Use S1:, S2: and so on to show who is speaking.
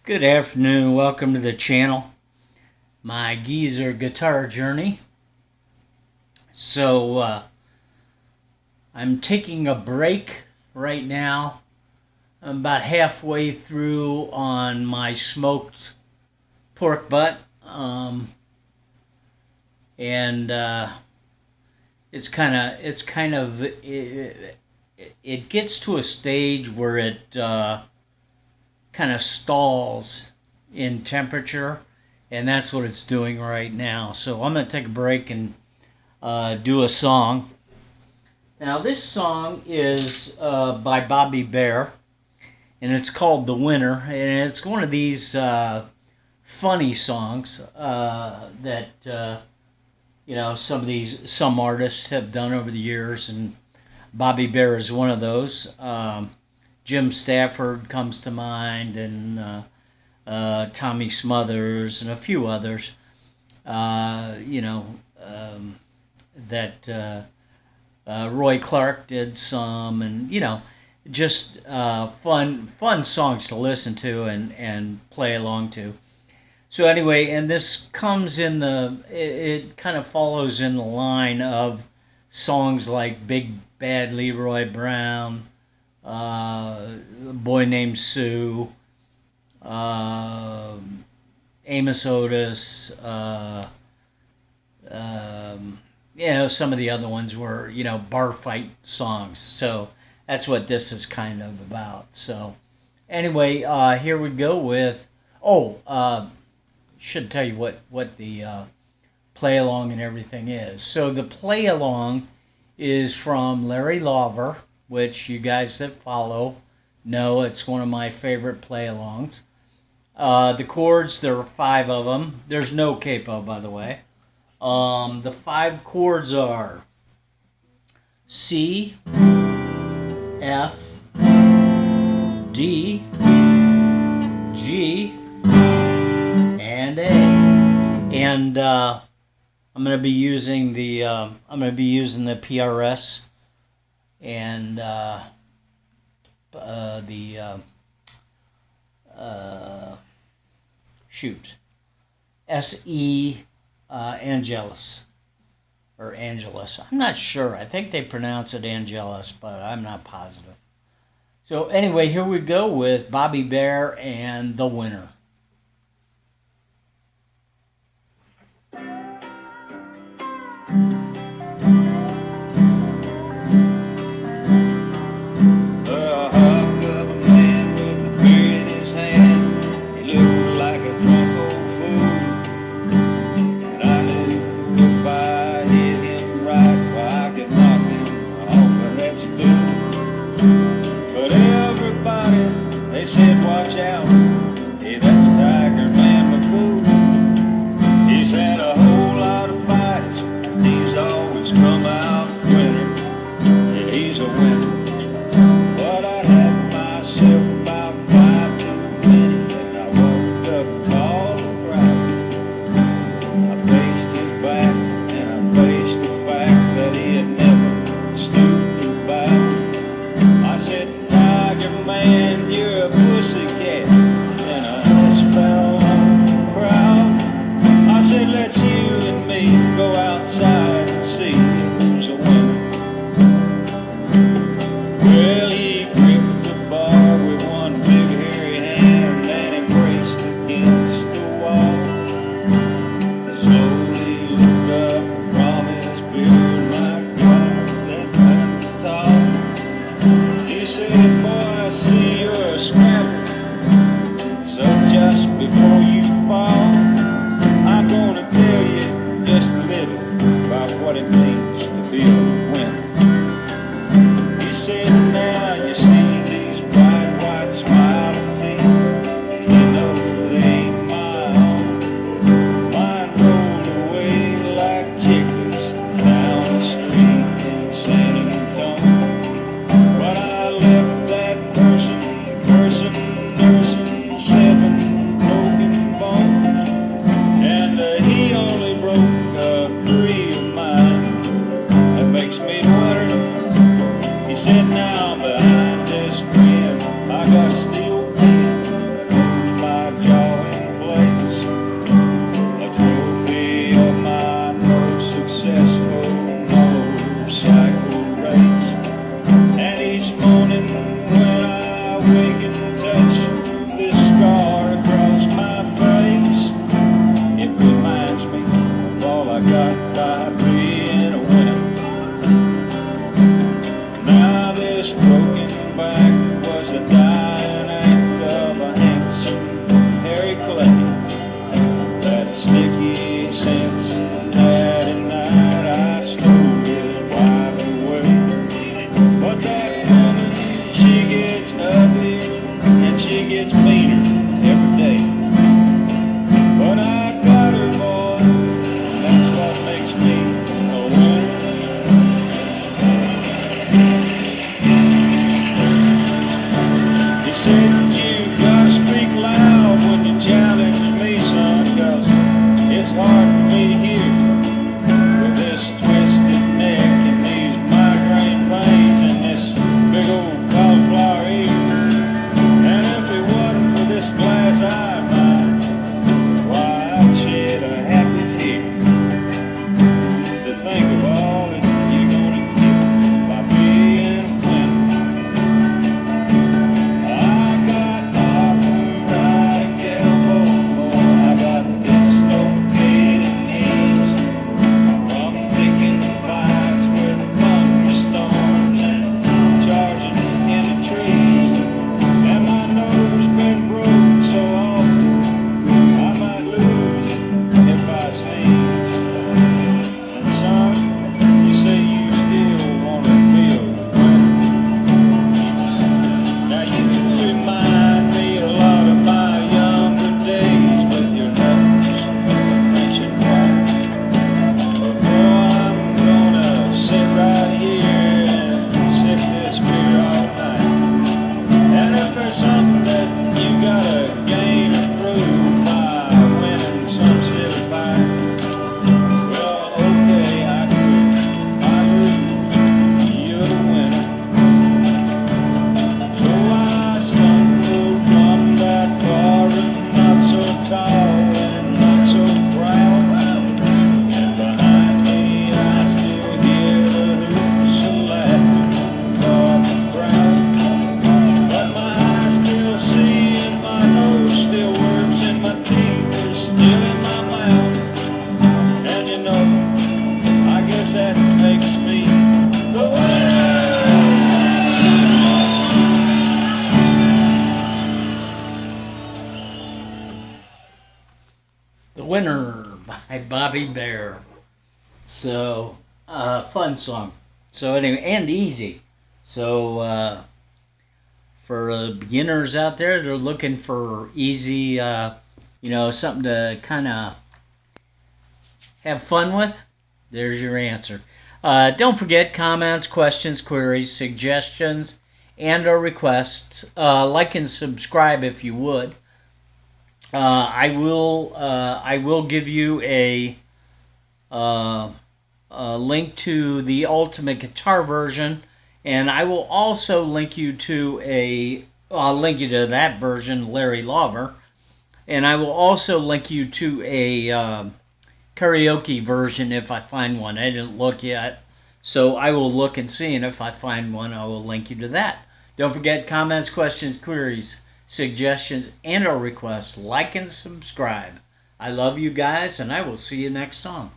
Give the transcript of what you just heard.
S1: Good afternoon, welcome to the channel, my geezer guitar journey. I'm taking a break right now. I'm about halfway through on my smoked pork butt, and it gets to a stage where it kind of stalls in temperature, and that's what it's doing right now. So I'm going to take a break and do a song. Now this song is by Bobby Bare, and it's called The Winner, and it's one of these funny songs that some artists have done over the years, and Bobby Bare is one of those. Jim Stafford comes to mind, and Tommy Smothers, and a few others. Roy Clark did some, and just fun songs to listen to and play along to. So anyway, and this comes in it kind of follows in the line of songs like Big Bad Leroy Brown, A Boy Named Sue, Amos Otis, some of the other ones were, bar fight songs. So that's what this is kind of about. So anyway, here we go with, should tell you what the play along and everything is. So the play along is from Larry Lawver, which you guys that follow know it's one of my favorite play-alongs. The chords, there are 5 of them. There's no capo, by the way. The 5 chords are C, F, D, G, and A. And I'm going to be using the PRS and SE Angelus, or Angelus. I'm not sure. I think they pronounce it Angelus, but I'm not positive. So anyway, here we go with Bobby Bare and The Winner.
S2: They said, watch out, hey, got by being a winner. Now this broken back was a dying act of a handsome Harry Clay. That sticky Cincinnati night I stole his wife away. But that woman, she gets uglier and she gets meaner every day. But I got her, boy, that's what makes me a winner. He said, you gotta speak loud when you challenge me, son, 'cause it's hard for me to hear with this twisted neck and these migraine pains and this big old cauliflower ear. And if it wasn't for this glass eye of mine, why, I'd shed a happy tear to think of all that you're gonna get by being a winner. I got arthritic elbow, I got dislocated knees from picking fights with thunderstorms and charging in the trees. And my nose been broke so often I might lose it if I sneeze. And son, you say you still wanna feel the winter. Now you remind me a lot of my younger days with your nose reaching wide. But boy, I'm gonna sit right here and sip this beer all night. And if there's something that you gotta gain or prove by winning some silly fight, well, okay, I quit. I lose. You're the winner. So I stumbled from that bar and not so tall and not so proud. And behind me I still hear the hoops and laughter of the crowd. But my eyes still see and my nose still works and my teeth are still in my mouth. And you know, I guess that makes me the winner.
S1: The Winner by Bobby Bear. So, fun song. So anyway, and easy. So, for beginners out there, they're looking for easy, something to kind of have fun with. There's your answer. Don't forget comments, questions, queries, suggestions, and or requests. Like and subscribe if you would. I will give you a link to the Ultimate Guitar version, and I will also link you to I'll link you to that version, Larry Lover, and I will also link you to a karaoke version if I find one. I didn't look yet, so I will look and see, and if I find one, I will link you to that. Don't forget comments, questions, queries, suggestions, and or requests. Like and subscribe. I love you guys, and I will see you next song.